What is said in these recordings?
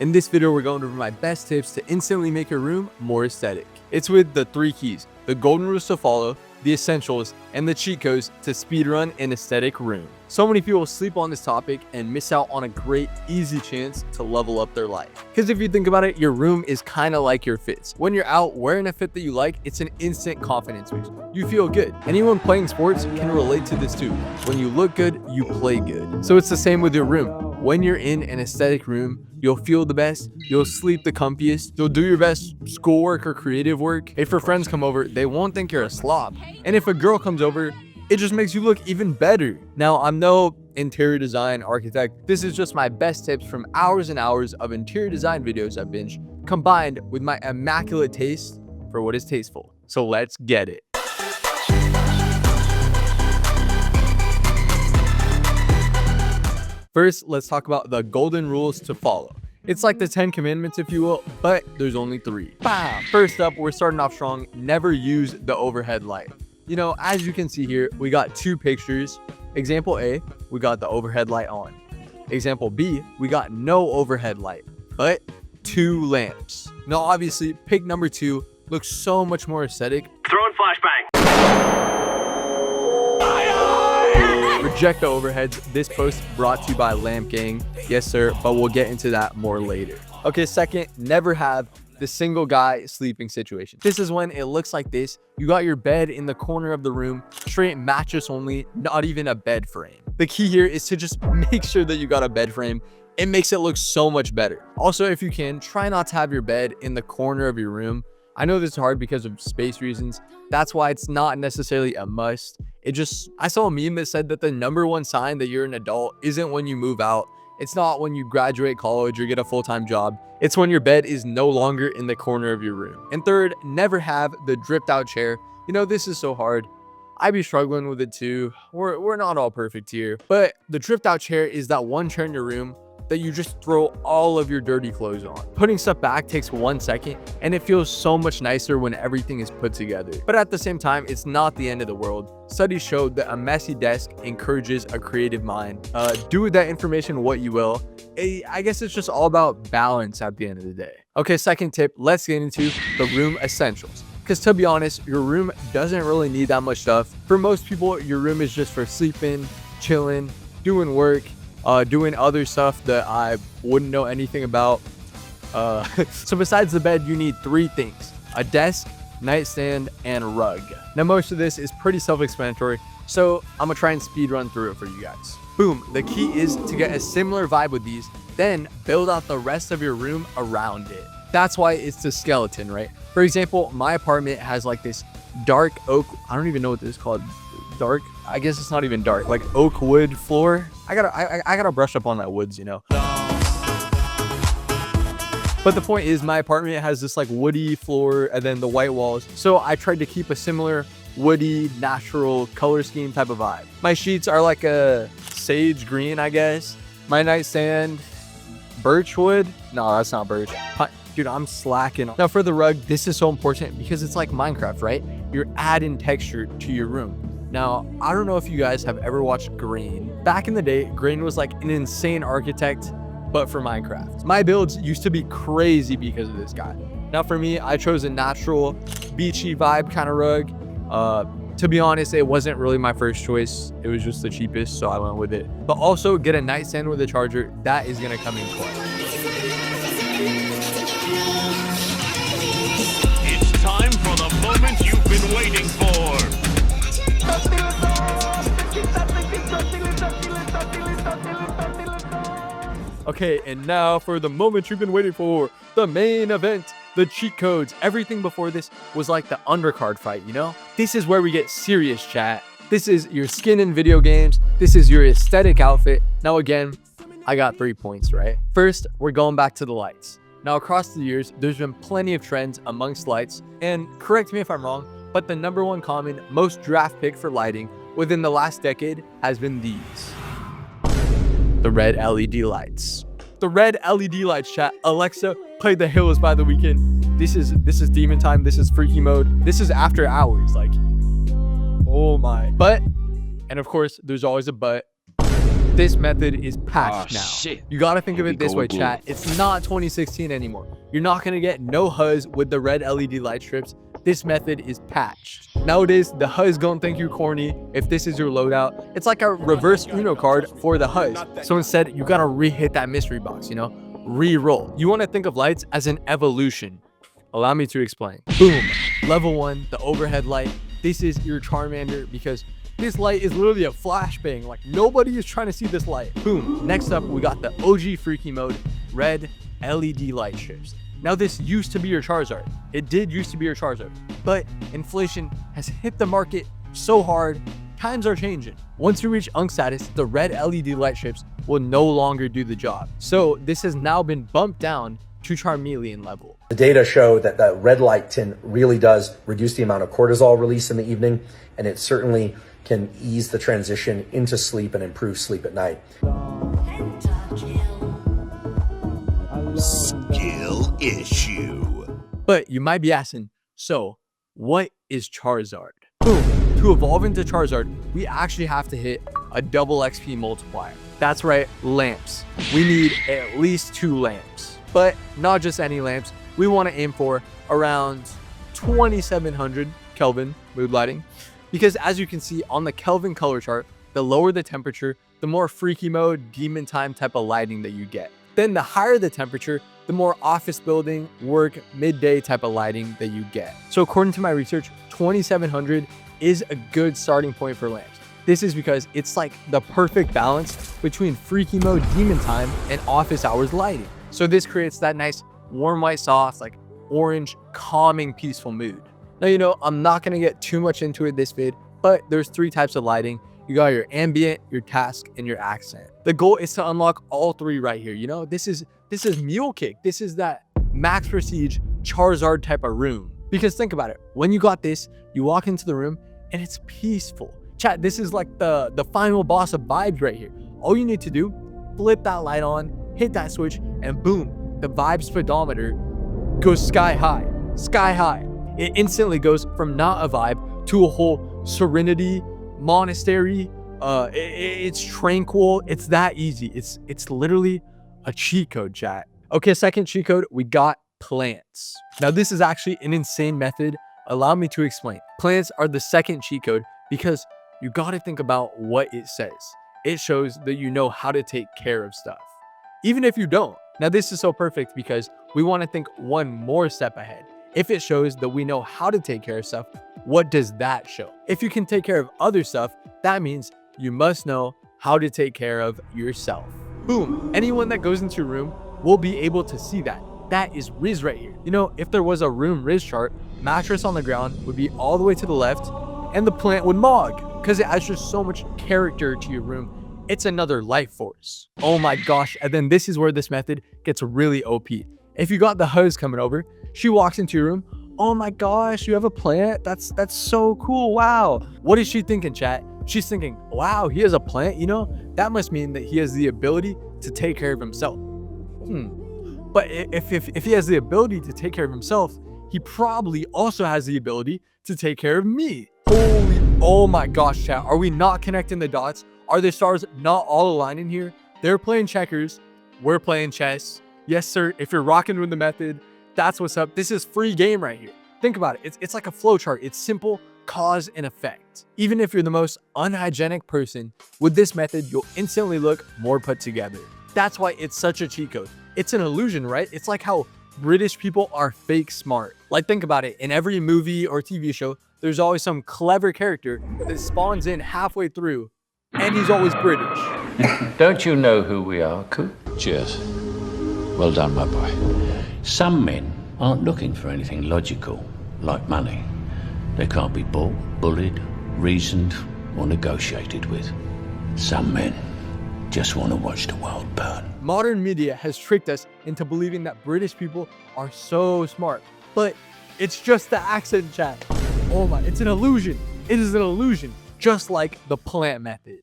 In this video, we're going over my best tips to instantly make your room more aesthetic. It's with the 3 keys, the golden rules to follow, the essentials, and the cheat codes to speedrun an aesthetic room. So many people sleep on this topic and miss out on a great, easy chance to level up their life. Because if you think about it, your room is kind of like your fits. When you're out wearing a fit that you like, it's an instant confidence boost. You feel good. Anyone playing sports can relate to this too. When you look good, you play good. So it's the same with your room. When you're in an aesthetic room, you'll feel the best, you'll sleep the comfiest, you'll do your best schoolwork or creative work. If your friends come over, they won't think you're a slob. And if a girl comes over, it just makes you look even better. Now, I'm no interior design architect. This is just my best tips from hours and hours of interior design videos I've binged, combined with my immaculate taste for what is tasteful. So let's get it. First, let's talk about the golden rules to follow. It's like the 10 commandments, if you will, but there's only 3. Bam! First up, we're starting off strong. Never use the overhead light. You know, as you can see here, we got 2 pictures. Example A, we got the overhead light on. Example B, we got no overhead light, but 2 lamps. Now, obviously, pick number 2 looks so much more aesthetic. Throwing flashbang. Reject the overheads. This post brought to you by Lamp Gang. Yes, sir, but we'll get into that more later. Okay, second, never have the single guy sleeping situation. This is when it looks like this. You got your bed in the corner of the room, straight mattress only, not even a bed frame. The key here is to just make sure that you got a bed frame. It makes it look so much better. Also, if you can, try not to have your bed in the corner of your room. I know this is hard because of space reasons. That's why it's not necessarily a must. I saw a meme that said that the #1 sign that you're an adult isn't when you move out. It's not when you graduate college or get a full-time job. It's when your bed is no longer in the corner of your room. And third, never have the dripped out chair. You know, this is so hard. I be struggling with it too. We're not all perfect here. But the dripped out chair is that one chair in your room that you just throw all of your dirty clothes on. Putting stuff back takes 1 second, and it feels so much nicer when everything is put together. But at the same time, it's not the end of the world. Studies showed that a messy desk encourages a creative mind. Do with that information what you will. I guess it's just all about balance at the end of the day. Okay, second tip, let's get into the room essentials. Because to be honest, your room doesn't really need that much stuff. For most people, your room is just for sleeping, chilling, doing work, doing other stuff that I wouldn't know anything about. So besides the bed, you need 3 things: a desk, nightstand, and a rug. Now, most of this is pretty self-explanatory, so I'm gonna try and speed run through it for you guys. Boom. The key is to get a similar vibe with these, then build out the rest of your room around it. That's why it's the skeleton, right? For example, my apartment has like this dark oak, I don't even know what this is called. Dark, I guess it's not even dark, like oak wood floor. I gotta brush up on that woods, you know. But the point is, my apartment has this like woody floor and then the white walls. So I tried to keep a similar woody, natural color scheme type of vibe. My sheets are like a sage green, I guess. My nightstand, birch wood. No, that's not birch. Dude, I'm slacking. Now for the rug, this is so important because it's like Minecraft, right? You're adding texture to your room. Now, I don't know if you guys have ever watched Grain. Back in the day, Grain was like an insane architect, but for Minecraft. My builds used to be crazy because of this guy. Now for me, I chose a natural, beachy vibe kind of rug. To be honest, it wasn't really my first choice. It was just the cheapest, so I went with it. But also get a nightstand with a charger. That is gonna come in clutch. It's time for the moment you've been waiting for. Okay, and now for the moment you've been waiting for, the main event, the cheat codes. Everything before this was like the undercard fight, you know? This is where we get serious, chat. This is your skin in video games. This is your aesthetic outfit. Now again, I got 3 points, right? First, we're going back to the lights. Now across the years, there's been plenty of trends amongst lights, and correct me if I'm wrong, but the #1 common, most draft pick for lighting within the last decade has been these. The red LED lights. The red LED lights, chat. Alexa, play The Hills by The Weeknd. This is demon time. This is freaky mode. This is after hours. Like, oh my. But, and of course, there's always a but. this method is patched now. Shit. You gotta think of Here it we this go way, again. chat. It's not 2016 anymore. You're not gonna get no HUZ with the red LED light strips. This method is patched. Nowadays, the HUZ gonna think you're corny if this is your loadout. It's like a reverse Uno card for the HUZ. So instead, you gotta re-hit that mystery box, you know? Re-roll. You wanna think of lights as an evolution. Allow me to explain. Boom. Level 1, the overhead light. This is your Charmander because this light is literally a flashbang. Like, nobody is trying to see this light. Boom. Next up, we got the OG Freaky Mode, red LED light strips. Now, this used to be your Charizard. It did used to be your Charizard, but inflation has hit the market so hard, times are changing. Once you reach Unk status, the red LED light strips will no longer do the job. So this has now been bumped down to Charmeleon level. The data show that the red light tint really does reduce the amount of cortisol release in the evening, and it certainly can ease the transition into sleep and improve sleep at night. Skill issue. But you might be asking, so what is Charizard? Boom. To evolve into Charizard, we actually have to hit a double XP multiplier. That's right, lamps. We need at least 2 lamps, but not just any lamps. We want to aim for around 2700 Kelvin mood lighting, because as you can see on the Kelvin color chart, the lower the temperature, the more freaky mode, demon time type of lighting that you get. Then the higher the temperature, the more office building, work, midday type of lighting that you get. So according to my research, 2700 is a good starting point for lamps. This is because it's like the perfect balance between freaky mode, demon time, and office hours lighting. So this creates that nice warm white sauce, like orange, calming, peaceful mood. Now, you know, I'm not gonna get too much into it this vid, but there's 3 types of lighting. You got your ambient, your task, and your accent. The goal is to unlock all 3 right here. You know, this is Mule Kick. This is that max prestige Charizard type of room. Because think about it, when you got this, you walk into the room and it's peaceful. Chat, this is like the final boss of vibes right here. All you need to do, flip that light on, hit that switch, and boom, the vibe speedometer goes sky high, sky high. It instantly goes from not a vibe to a whole serenity, monastery. It's tranquil. It's that easy. It's literally a cheat code, chat. Okay, second cheat code, we got plants. Now this is actually an insane method. Allow me to explain. Plants are the second cheat code because you got to think about what it says. It shows that you know how to take care of stuff, even if you don't. Now this is so perfect because we want to think one more step ahead. If it shows that we know how to take care of stuff, what does that show? If you can take care of other stuff, that means you must know how to take care of yourself. Boom. Anyone that goes into your room will be able to see that. That is Riz right here. You know, if there was a room Riz chart, mattress on the ground would be all the way to the left and the plant would mog because it adds just so much character to your room. It's another life force. Oh my gosh. And then this is where this method gets really OP. If you got the HUZ coming over, she walks into your room. Oh my gosh, you have a plant? That's so cool. Wow. What is she thinking, chat? She's thinking, wow, he has a plant, you know? That must mean that he has the ability to take care of himself. But if he has the ability to take care of himself, he probably also has the ability to take care of me. Oh my gosh, chat. Are we not connecting the dots? Are the stars not all aligning here? They're playing checkers. We're playing chess. Yes, sir. If you're rocking with the method, that's what's up. This is free game right here. Think about it. It's like a flowchart. It's simple, cause and effect. Even if you're the most unhygienic person, with this method, you'll instantly look more put together. That's why it's such a cheat code. It's an illusion, right? It's like how British people are fake smart. Like, think about it. In every movie or TV show, there's always some clever character that spawns in halfway through, and he's always British. Don't you know who we are, Coop? Cheers. Well done, my boy. Some men aren't looking for anything logical, like money. They can't be bought, bullied, reasoned, or negotiated with. Some men just want to watch the world burn. Modern media has tricked us into believing that British people are so smart, but it's just the accent, chat. Oh my, it's an illusion. It is an illusion, just like the plant method.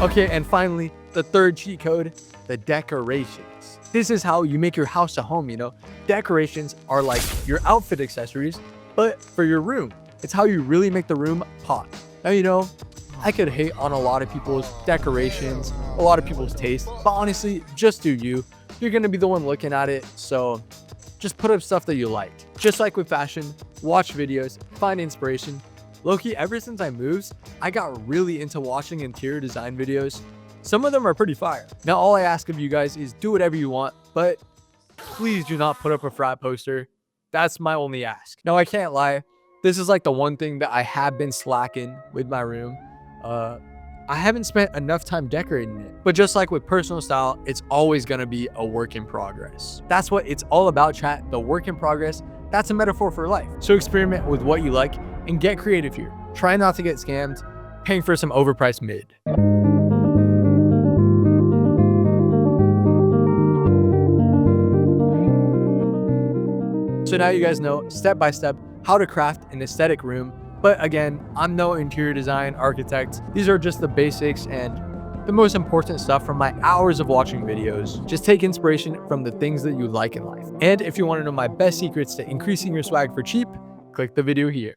Okay, and finally, the third cheat code, the decorations. This is how you make your house a home, you know? Decorations are like your outfit accessories, but for your room. It's how you really make the room pop. Now, you know, I could hate on a lot of people's decorations, a lot of people's taste, but honestly, just do you. You're gonna be the one looking at it, so just put up stuff that you like. Just like with fashion, watch videos, find inspiration. Low-key, ever since I moved, I got really into watching interior design videos. Some of them are pretty fire. Now, all I ask of you guys is do whatever you want, but please do not put up a frat poster. That's my only ask. Now, I can't lie. This is like the one thing that I have been slacking with my room. I haven't spent enough time decorating it. But just like with personal style, it's always gonna be a work in progress. That's what it's all about, chat. The work in progress, that's a metaphor for life. So experiment with what you like and get creative here. Try not to get scammed, paying for some overpriced mid. So now you guys know step by step how to craft an aesthetic room. But again, I'm no interior design architect. These are just the basics and the most important stuff from my hours of watching videos. Just take inspiration from the things that you like in life. And if you want to know my best secrets to increasing your swag for cheap, click the video here.